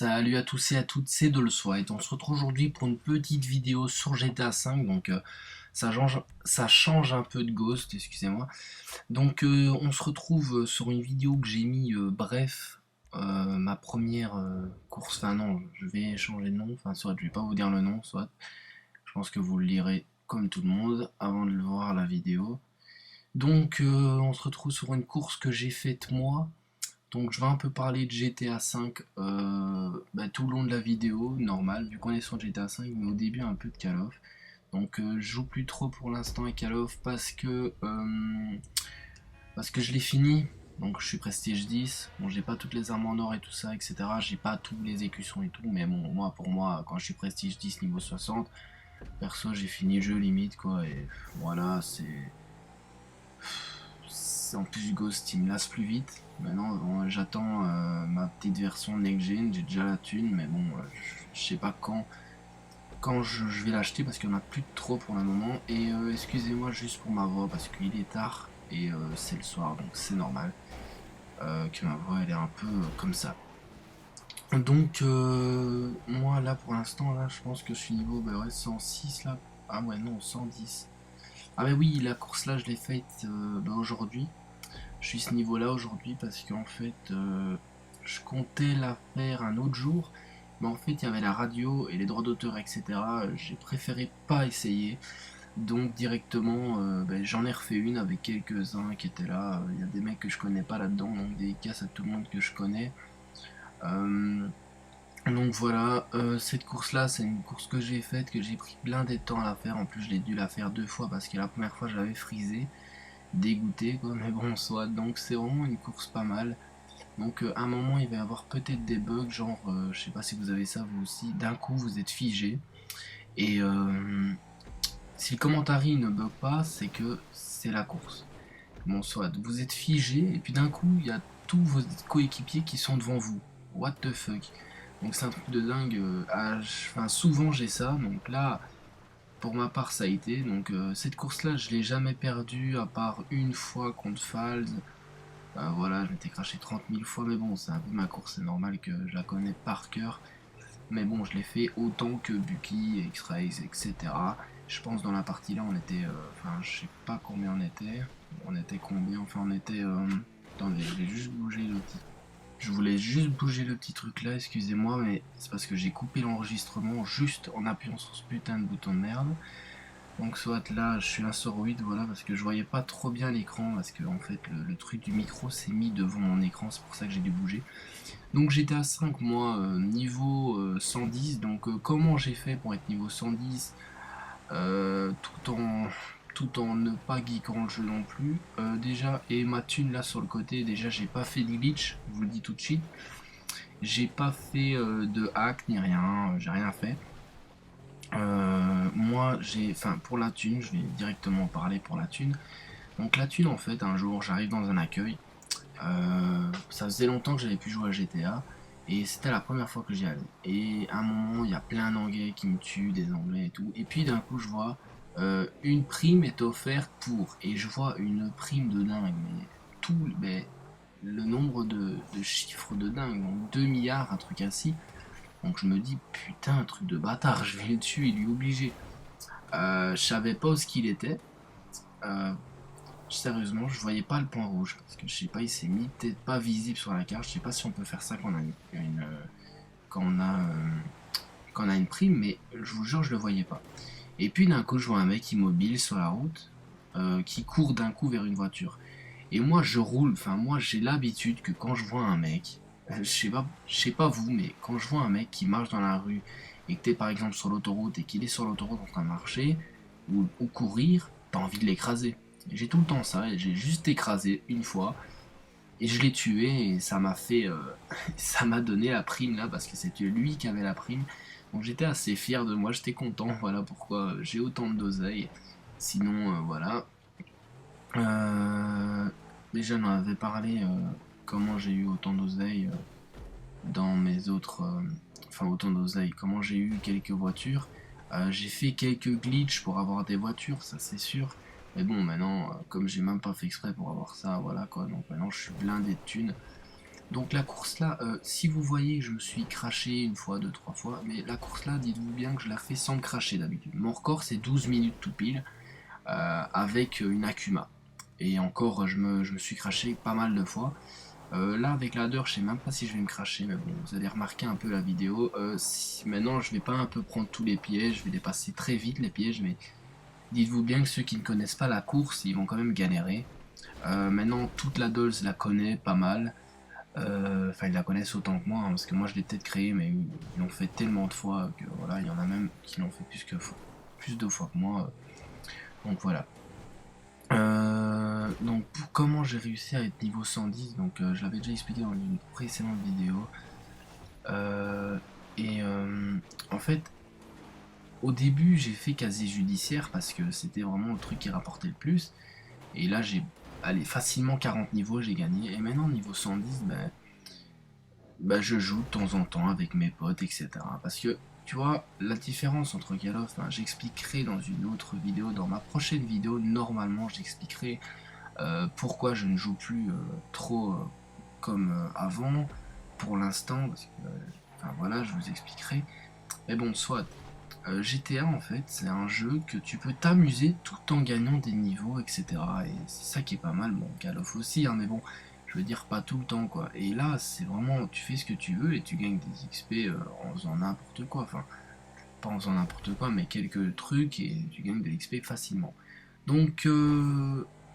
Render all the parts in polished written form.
Salut à tous et à toutes, c'est Dolswite. On se retrouve aujourd'hui pour une petite vidéo sur GTA V. Donc ça change un peu de Ghost, excusez-moi. Donc on se retrouve sur une vidéo que j'ai mis bref. Ma première course, enfin non, je vais changer de nom, enfin soit je vais pas vous dire le nom, soit je pense que vous le lirez comme tout le monde avant de le voir la vidéo. Donc on se retrouve sur une course que j'ai faite moi. Donc je vais un peu parler de GTA V tout le long de la vidéo, normal, vu qu'on est sur GTA V, mais au début un peu de Call of. Donc je joue plus trop pour l'instant à Call of parce que je l'ai fini. Donc je suis Prestige 10, bon j'ai pas toutes les armes en or et tout ça, etc. J'ai pas tous les écussons et tout, mais bon pour moi, quand je suis Prestige 10 niveau 60, perso j'ai fini le jeu limite quoi, et voilà, en plus Ghost il me lasse plus vite. Maintenant bon, j'attends ma petite version next gen, j'ai déjà la thune, mais bon je sais pas quand je vais l'acheter parce qu'il y en a plus trop pour le moment. Et excusez-moi juste pour ma voix parce qu'il est tard et c'est le soir, donc c'est normal que ma voix elle est un peu comme ça. Donc moi là pour l'instant là je pense que je suis niveau 106 là. Ah ouais non 110. Ah bah oui, la course là je l'ai faite aujourd'hui. Je suis ce niveau là aujourd'hui parce qu'en fait je comptais la faire un autre jour, mais en fait il y avait la radio et les droits d'auteur, etc. J'ai préféré pas essayer, donc directement j'en ai refait une avec quelques-uns qui étaient là. Il y a des mecs que je connais pas là-dedans, donc des casses à tout le monde que je connais. Donc voilà, cette course là c'est une course que j'ai faite, que j'ai pris blindé de temps à la faire. En plus je l'ai dû la faire deux fois parce que la première fois j'avais frisé, dégoûté quoi, mais bon soit, donc c'est vraiment une course pas mal. Donc à un moment il va y avoir peut-être des bugs, genre je sais pas si vous avez ça vous aussi, d'un coup vous êtes figé, et si le commentary ne bug pas, c'est que c'est la course. Bon soit, vous êtes figé, et puis d'un coup il y a tous vos coéquipiers qui sont devant vous. What the fuck. Donc c'est un truc de dingue, enfin souvent j'ai ça, donc là pour ma part ça a été, donc cette course là je l'ai jamais perdue à part une fois contre Falz. Voilà, je m'étais craché 30 000 fois, mais bon, c'est un peu ma course, c'est normal que je la connais par cœur. Mais bon, je l'ai fait autant que Bucky, X-Rays, etc. Je pense dans la partie là, on était. Enfin, je sais pas combien on était. On était combien. Enfin, on était. Attendez, je vais juste bouger le petit. Je voulais juste bouger le petit truc là, excusez-moi, mais c'est parce que j'ai coupé l'enregistrement juste en appuyant sur ce putain de bouton de merde. Donc soit là je suis un sur 8, voilà, parce que je voyais pas trop bien l'écran, parce que en fait le truc du micro s'est mis devant mon écran, c'est pour ça que j'ai dû bouger. Donc j'étais à 5 moi, niveau 110, donc comment j'ai fait pour être niveau 110 tout en ne pas geekant le jeu non plus. Déjà, et ma thune là sur le côté, déjà j'ai pas fait de glitch, je vous le dis tout de suite. J'ai pas fait de hack ni rien, j'ai rien fait. Moi, enfin, pour la thune, je vais directement parler pour la thune. Donc la thune, en fait, un jour, j'arrive dans un accueil. Ça faisait longtemps que j'avais pu jouer à GTA et c'était la première fois que j'y allais. Et à un moment, il y a plein d'anglais qui me tuent, des anglais et tout. Et puis d'un coup, je vois une prime est offerte pour, et je vois une prime de dingue, mais le nombre de chiffres de dingue, donc 2 milliards, un truc ainsi. Donc je me dis, putain, un truc de bâtard, je vais le tuer, il est obligé. Je savais pas où ce qu'il était. Euh, Sérieusement, je voyais pas le point rouge parce que je sais pas, il s'est mis peut-être pas visible sur la carte. Je sais pas si on peut faire ça quand on a quand on a, quand on a une prime, mais je vous jure, je le voyais pas. Et puis d'un coup, je vois un mec immobile sur la route qui court d'un coup vers une voiture. Et moi, je roule. Enfin, moi, j'ai l'habitude que quand je vois un mec, je sais pas vous, mais quand je vois un mec qui marche dans la rue et que t'es par exemple sur l'autoroute et qu'il est sur l'autoroute en train de marcher ou courir, t'as envie de l'écraser. J'ai tout le temps ça, et j'ai juste écrasé une fois et je l'ai tué et ça m'a fait, ça m'a donné la prime là parce que c'était lui qui avait la prime. Donc j'étais assez fier de moi, j'étais content. Voilà pourquoi j'ai autant de d'oseille. Sinon, voilà. Euh, Déjà, on en avait parlé, comment j'ai eu autant d'oseille dans mes autres. Enfin, autant d'oseille, comment j'ai eu quelques voitures. J'ai fait quelques glitches pour avoir des voitures, ça c'est sûr. Mais bon, maintenant, comme j'ai même pas fait exprès pour avoir ça, voilà quoi. Donc maintenant, je suis blindé de thunes. Donc la course là, si vous voyez, je me suis craché une fois, deux, trois fois, mais la course là, dites-vous bien que je la fais sans me cracher d'habitude. Mon record c'est 12 minutes tout pile, avec une Akuma. Et encore, je me suis craché pas mal de fois. Là avec l'adder, je sais même pas si je vais me cracher, mais bon, vous allez remarquer un peu la vidéo. Maintenant, je vais pas un peu prendre tous les pièges, je vais les passer très vite les pièges, mais dites-vous bien que ceux qui ne connaissent pas la course, ils vont quand même galérer. Maintenant, toute la Dolls la connaît pas mal. Enfin, ils la connaissent autant que moi, hein, parce que moi je l'ai peut-être créé, mais ils l'ont fait tellement de fois que voilà, il y en a même qui l'ont fait plus de fois que moi. Donc voilà. Donc pour comment j'ai réussi à être niveau 110, donc je l'avais déjà expliqué dans une précédente vidéo. Euh, et en fait, au début j'ai fait quasi judiciaire parce que c'était vraiment le truc qui rapportait le plus. Et là j'ai allez, facilement 40 niveaux, j'ai gagné. Et maintenant niveau 110, je joue de temps en temps avec mes potes, etc. Parce que, tu vois, la différence entre Call of, j'expliquerai dans une autre vidéo, dans ma prochaine vidéo, normalement, j'expliquerai pourquoi je ne joue plus trop comme avant, pour l'instant, parce que, enfin voilà, je vous expliquerai. Mais bon, soit, GTA, en fait, c'est un jeu que tu peux t'amuser tout en gagnant des niveaux, etc. Et c'est ça qui est pas mal, bon, Call of aussi, hein, mais bon, je veux dire pas tout le temps, quoi. Et là, c'est vraiment, tu fais ce que tu veux et tu gagnes des XP en faisant n'importe quoi, enfin, pas en faisant n'importe quoi, mais quelques trucs et tu gagnes de l'XP facilement. Donc,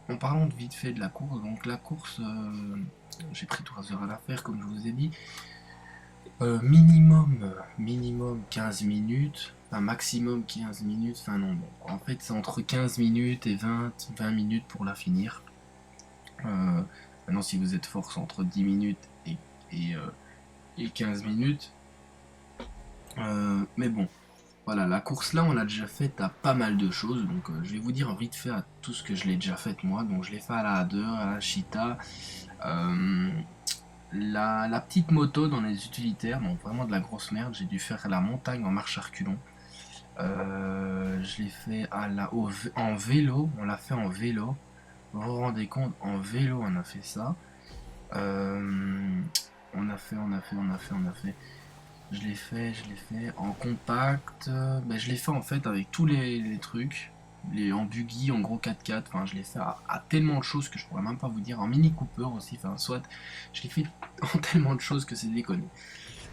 en parlant de vite fait de la course, donc la course, j'ai pris 3 heures à la faire, comme je vous ai dit. Minimum 15 minutes, enfin maximum 15 minutes, enfin non, bon, en fait c'est entre 15 minutes et 20 minutes pour la finir. Maintenant si vous êtes fort c'est entre 10 minutes et, euh, et 15 minutes. Mais bon, voilà, la course là on l'a déjà faite à pas mal de choses, donc je vais vous dire vite fait à tout ce que je l'ai déjà fait moi. Donc je l'ai fait à la Hadder, à la Cheetah, euh, la petite moto dans les utilitaires, donc vraiment de la grosse merde. J'ai dû faire la montagne en marche à reculons. Je l'ai fait en vélo, on l'a fait en vélo. Vous vous rendez compte, en vélo on a fait ça. On a fait. Je l'ai fait en compact. Je l'ai fait en fait avec tous les trucs. En buggy, en gros 4x4. Enfin, je l'ai fait à tellement de choses que je pourrais même pas vous dire. En Mini Cooper aussi. Enfin, soit. Je l'ai fait en tellement de choses que c'est déconné.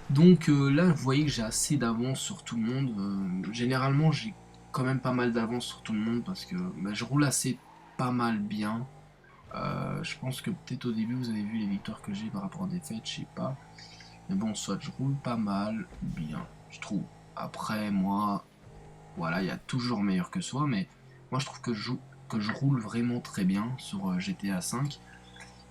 Donc là, vous voyez que j'ai assez d'avance sur tout le monde. Généralement, j'ai quand même pas mal d'avance sur tout le monde parce que je roule assez pas mal bien. Je pense que peut-être au début, vous avez vu les victoires que j'ai par rapport à des fêtes, je sais pas. Mais bon, soit je roule pas mal, bien, je trouve. Après, moi, voilà, il y a toujours meilleur que soi, mais moi je trouve que je roule vraiment très bien sur GTA 5.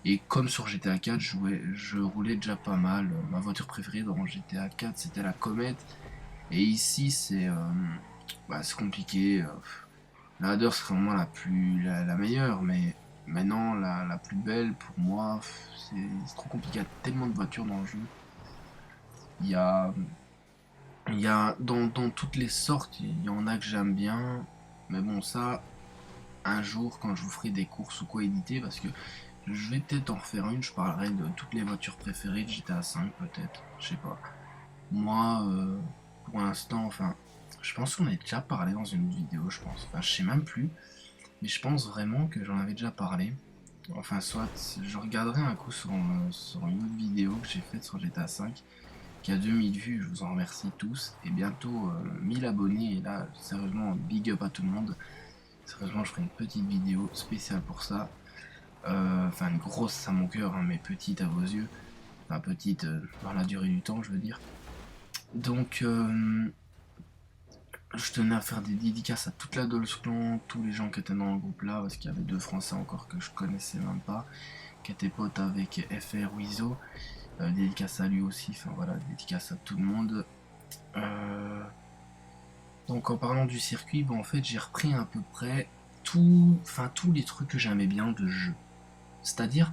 Et comme sur GTA 4, je roulais déjà pas mal. Ma voiture préférée dans GTA 4, c'était la Comète. Et ici, c'est compliqué. La Hadder serait vraiment la meilleure, mais maintenant, la plus belle pour moi, c'est trop compliqué. Il y a tellement de voitures dans le jeu. Il y a, il y a dans toutes les sortes, il y en a que j'aime bien. Mais bon, ça, un jour, quand je vous ferai des courses ou quoi éditer, parce que je vais peut-être en refaire une, je parlerai de toutes les voitures préférées de GTA 5 peut-être, je sais pas. Moi, pour l'instant, enfin, je pense qu'on a déjà parlé dans une vidéo, je pense. Enfin, je sais même plus, mais je pense vraiment que j'en avais déjà parlé. Enfin, soit, je regarderai un coup sur une autre vidéo que j'ai faite sur GTA 5, qui a 2000 vues, je vous en remercie tous, et bientôt 1000 abonnés, et là, sérieusement, big up à tout le monde. Sérieusement, je ferai une petite vidéo spéciale pour ça. Enfin, une grosse à mon cœur, hein, mais petite à vos yeux. Enfin, petite dans la durée du temps, je veux dire. Donc, je tenais à faire des dédicaces à toute la Dolls Clan, tous les gens qui étaient dans le groupe là, parce qu'il y avait 2 Français encore que je connaissais même pas, qui étaient potes avec FR Wizo. Dédicace à lui aussi, enfin voilà, dédicace à tout le monde. Euh, donc en parlant du circuit, en fait j'ai repris à peu près tous les trucs que j'aimais bien de jeu. C'est-à-dire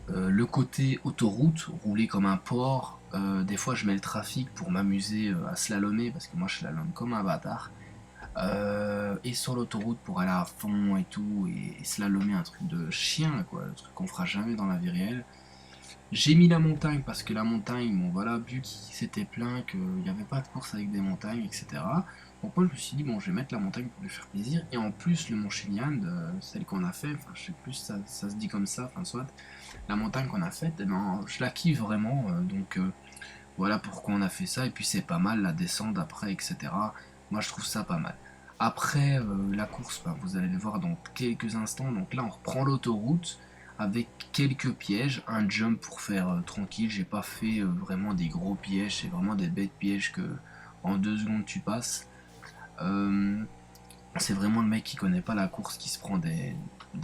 le côté autoroute, rouler comme un porc. Des fois, je mets le trafic pour m'amuser à slalomer, parce que moi, je slalome comme un bâtard. Et sur l'autoroute pour aller à fond et tout, et slalomer un truc de chien, quoi, un truc qu'on fera jamais dans la vie réelle. J'ai mis la montagne parce que la montagne, bon voilà, vu qu'il s'était plaint qu'il n'y avait pas de course avec des montagnes, etc. Donc moi je me suis dit, bon, je vais mettre la montagne pour lui faire plaisir. Et en plus, le Mont Chiliad, celle qu'on a fait, enfin je sais plus si ça se dit comme ça, enfin soit, la montagne qu'on a faite, eh ben, je la kiffe vraiment. Voilà pourquoi on a fait ça. Et puis c'est pas mal la descente après, etc. Moi je trouve ça pas mal. Après la course, ben, vous allez le voir dans quelques instants. Donc là on reprend l'autoroute avec quelques pièges, un jump pour faire tranquille. J'ai pas fait vraiment des gros pièges, c'est vraiment des bêtes pièges que en 2 secondes tu passes. Euh, c'est vraiment le mec qui connaît pas la course qui se prend des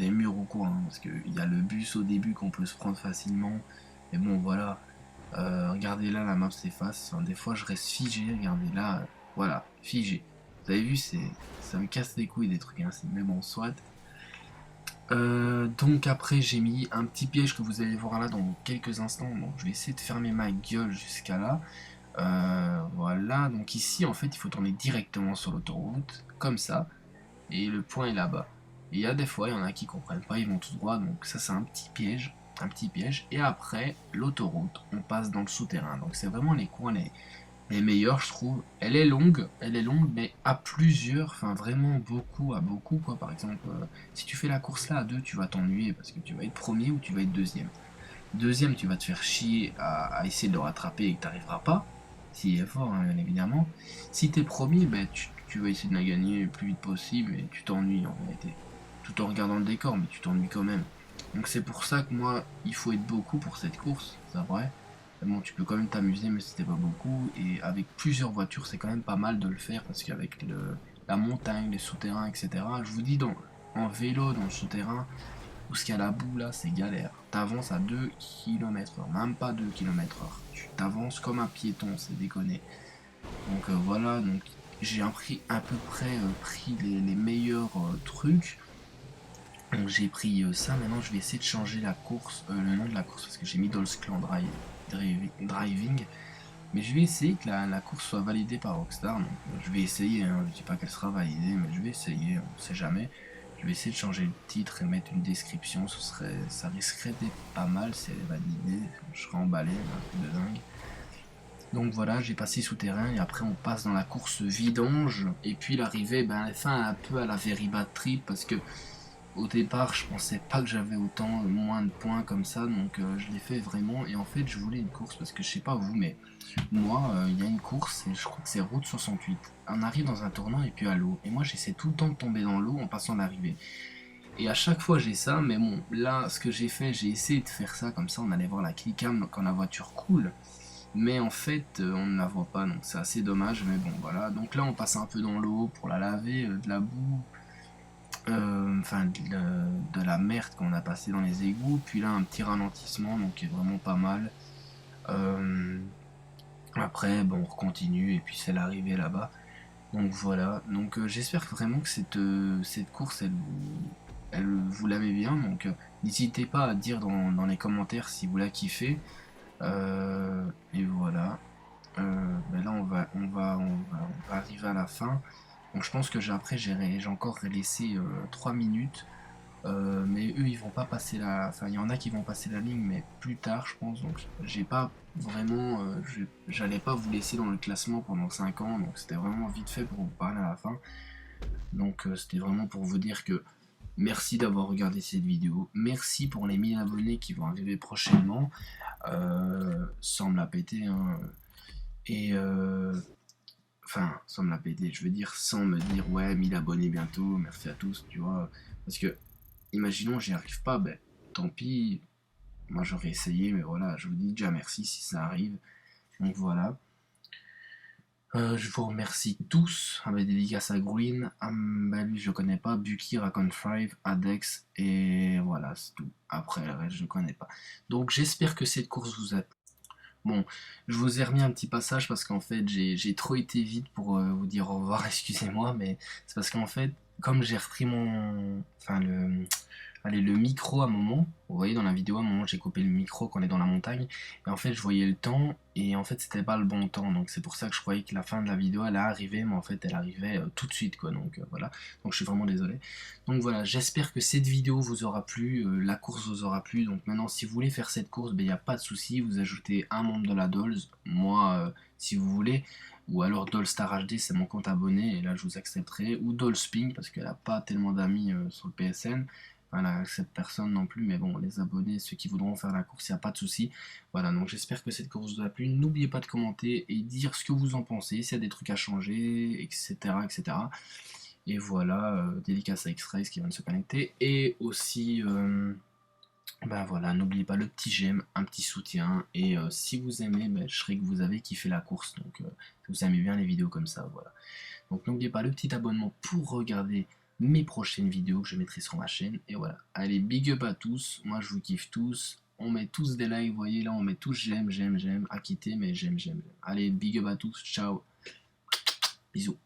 murs ou quoi, hein, parce qu'il y a le bus au début qu'on peut se prendre facilement. Mais bon voilà, regardez là, la map s'efface. Enfin, des fois, je reste figé. Regardez là, voilà, figé. Vous avez vu, ça me casse les couilles des trucs ainsi. Mais bon, soit. Donc après, j'ai mis un petit piège que vous allez voir là dans quelques instants. Donc je vais essayer de fermer ma gueule jusqu'à là. Voilà. Donc ici, en fait, il faut tourner directement sur l'autoroute, comme ça. Et le point est là-bas. Et il y a des fois, il y en a qui comprennent pas, ils vont tout droit. Donc ça, c'est un petit piège. Un petit piège. Et après, l'autoroute, on passe dans le souterrain. Donc c'est vraiment les coins les meilleurs, je trouve. Elle est longue, mais à plusieurs, enfin vraiment beaucoup, à beaucoup, quoi. Par exemple, si tu fais la course là à deux, tu vas t'ennuyer parce que tu vas être premier ou tu vas être deuxième. Deuxième, tu vas te faire chier à essayer de le rattraper et que tu n'arriveras pas, s'il est fort, hein, bien évidemment. Si tu es premier, ben, tu vas essayer de la gagner le plus vite possible et tu t'ennuies en vérité. Tout en regardant le décor, mais tu t'ennuies quand même. Donc c'est pour ça que moi, il faut être beaucoup pour cette course, c'est vrai. Bon, tu peux quand même t'amuser, mais c'était pas beaucoup. Et avec plusieurs voitures, c'est quand même pas mal de le faire parce qu'avec la montagne, les souterrains, etc. Je vous dis, en vélo, dans le souterrain, où ce qu'il y a la boue là, c'est galère. T'avances à 2 km/h, même pas 2 km/h. Tu t'avances comme un piéton, c'est déconné. Donc voilà, donc j'ai à peu près pris les meilleurs trucs. Donc j'ai pris ça, maintenant je vais essayer de changer la course, le nom de la course parce que j'ai mis Dolls Clan Driving. Mais je vais essayer que la course soit validée par Rockstar. Donc, je vais essayer, hein, je dis pas qu'elle sera validée, mais je vais essayer, on sait jamais. Je vais essayer de changer le titre et mettre une description, ça risquerait d'être pas mal si elle est validée. Je serais emballé, un peu de dingue. Donc voilà, j'ai passé souterrain et après on passe dans la course vidange. Et puis l'arrivée, ben, elle fait un peu à la Very Bad Trip parce que au départ, je pensais pas que j'avais autant moins de points comme ça, donc je l'ai fait vraiment. Et en fait, je voulais une course parce que je sais pas vous, mais moi, il y a une course, et je crois que c'est Route 68. On arrive dans un tournant et puis à l'eau. Et moi, j'essaie tout le temps de tomber dans l'eau en passant l'arrivée. Et à chaque fois, j'ai ça, mais bon, là, ce que j'ai fait, j'ai essayé de faire ça comme ça. On allait voir la clickcam quand la voiture coule. Mais en fait, on ne la voit pas, donc c'est assez dommage. Mais bon, voilà. Donc là, on passe un peu dans l'eau pour la laver, de la boue, enfin de la merde qu'on a passé dans les égouts, puis là un petit ralentissement donc qui est vraiment pas mal. Euh, Après bon on continue et puis c'est l'arrivée là-bas. Donc voilà, donc j'espère vraiment que cette course elle vous l'avez bien, donc n'hésitez pas à dire dans les commentaires si vous la kiffez. Et voilà. Ben là on va arriver à la fin. Donc je pense que après j'ai encore laissé 3 minutes. Mais eux ils vont pas passer enfin il y en a qui vont passer la ligne mais plus tard je pense, donc j'ai pas vraiment j'allais pas vous laisser dans le classement pendant 5 ans, donc c'était vraiment vite fait pour vous parler à la fin. Donc c'était vraiment pour vous dire que merci d'avoir regardé cette vidéo, merci pour les 1000 abonnés qui vont arriver prochainement, sans me la péter hein. Et enfin sans me la péter, je veux dire sans me dire ouais 1000 abonnés bientôt, merci à tous, tu vois, parce que imaginons j'y arrive pas, ben tant pis, moi j'aurais essayé, mais voilà, je vous dis déjà merci si ça arrive. Donc voilà. Je vous remercie tous, avec dédicace à Green, bah lui je connais pas, Buki, Racon 5, Adex, et voilà, c'est tout. Après le reste je connais pas. Donc j'espère que cette course vous a plu. Bon, je vous ai remis un petit passage parce qu'en fait j'ai trop été vite pour vous dire au revoir, excusez-moi, mais c'est parce qu'en fait, comme j'ai repris mon. Enfin le Allez, le micro à un moment, vous voyez dans la vidéo, à un moment j'ai coupé le micro quand on est dans la montagne, et en fait je voyais le temps, et en fait c'était pas le bon temps, donc c'est pour ça que je croyais que la fin de la vidéo elle arrivait, mais en fait elle arrivait tout de suite quoi, donc voilà, donc je suis vraiment désolé. Donc voilà, j'espère que cette vidéo vous aura plu, la course vous aura plu, donc maintenant si vous voulez faire cette course, il n'y a pas de souci, vous ajoutez un membre de la Dolls, moi si vous voulez, ou alors Dollstar HD c'est mon compte abonné, et là je vous accepterai, ou Dollsping parce qu'elle a pas tellement d'amis sur le PSN, voilà, cette personne non plus, mais bon, les abonnés, ceux qui voudront faire la course, il n'y a pas de souci. Voilà, donc j'espère que cette course vous a plu. N'oubliez pas de commenter et dire ce que vous en pensez, s'il y a des trucs à changer, etc. etc. Et voilà, dédicace à X-Rays qui vient de se connecter. Et aussi, ben voilà, n'oubliez pas le petit j'aime, un petit soutien. Et si vous aimez, ben, je serai que vous avez kiffé la course. Donc, si vous aimez bien les vidéos comme ça, voilà. Donc n'oubliez pas le petit abonnement pour regarder mes prochaines vidéos que je mettrai sur ma chaîne. Et voilà. Allez, big up à tous. Moi, je vous kiffe tous. On met tous des likes, vous voyez là, on met tous j'aime, j'aime, j'aime. À quitter, mais j'aime, j'aime, j'aime. Allez, big up à tous. Ciao. Bisous.